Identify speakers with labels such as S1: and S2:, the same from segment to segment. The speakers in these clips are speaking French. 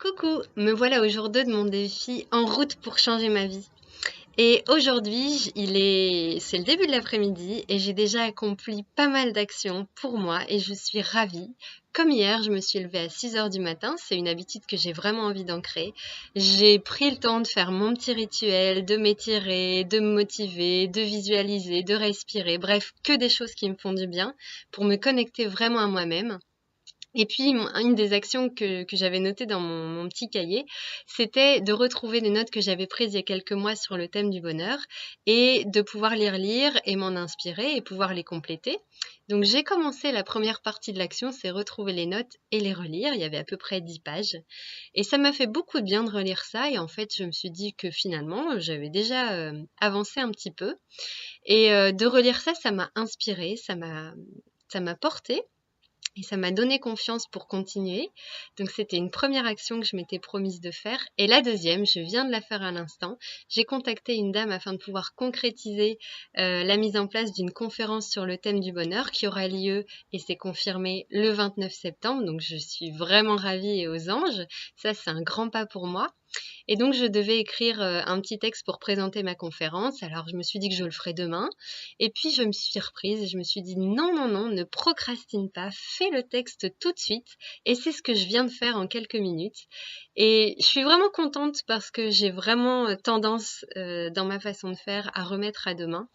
S1: Coucou, me voilà au jour 2 de mon défi En route pour changer ma vie. Et aujourd'hui, c'est le début de l'après-midi et j'ai déjà accompli pas mal d'actions pour moi et je suis ravie. Comme hier, je me suis levée à 6 heures du matin, c'est une habitude que j'ai vraiment envie d'ancrer. J'ai pris le temps de faire mon petit rituel, de m'étirer, de me motiver, de visualiser, de respirer, bref, que des choses qui me font du bien pour me connecter vraiment à moi-même. Et puis, une des actions que j'avais notées dans mon petit cahier, c'était de retrouver les notes que j'avais prises il y a quelques mois sur le thème du bonheur et de pouvoir les relire et m'en inspirer et pouvoir les compléter. Donc, j'ai commencé la première partie de l'action, c'est retrouver les notes et les relire. Il y avait à peu près 10 pages. Et ça m'a fait beaucoup de bien de relire ça. Et en fait, je me suis dit que finalement, j'avais déjà avancé un petit peu. Et de relire ça, ça m'a inspirée, ça m'a porté. Et ça m'a donné confiance pour continuer. Donc c'était une première action que je m'étais promise de faire. Et la deuxième, je viens de la faire à l'instant. J'ai contacté une dame afin de pouvoir concrétiser la mise en place d'une conférence sur le thème du bonheur qui aura lieu, et c'est confirmé, le 29 septembre. Donc je suis vraiment ravie et aux anges. Ça, c'est un grand pas pour moi. Et donc, je devais écrire un petit texte pour présenter ma conférence. Alors, je me suis dit que je le ferais demain. Et puis, je me suis reprise et je me suis dit non, non, non, ne procrastine pas, fais le texte tout de suite. Et c'est ce que je viens de faire en quelques minutes. Et je suis vraiment contente parce que j'ai vraiment tendance dans ma façon de faire à remettre à demain.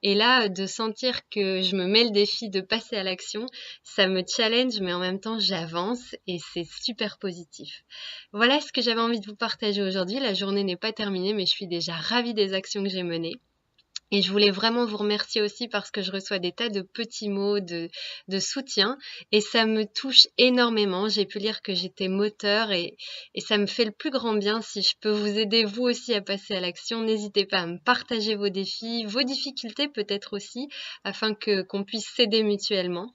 S1: Et là, de sentir que je me mets le défi de passer à l'action, ça me challenge, mais en même temps, j'avance et c'est super positif. Voilà ce que j'avais envie de vous partager aujourd'hui. La journée n'est pas terminée, mais je suis déjà ravie des actions que j'ai menées. Et je voulais vraiment vous remercier aussi parce que je reçois des tas de petits mots de soutien et ça me touche énormément. J'ai pu lire que j'étais moteur et ça me fait le plus grand bien. Si je peux vous aider vous aussi à passer à l'action, n'hésitez pas à me partager vos défis, vos difficultés peut-être aussi, afin qu'on puisse s'aider mutuellement.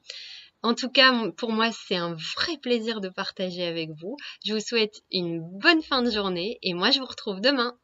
S1: En tout cas, pour moi, c'est un vrai plaisir de partager avec vous. Je vous souhaite une bonne fin de journée et moi, je vous retrouve demain.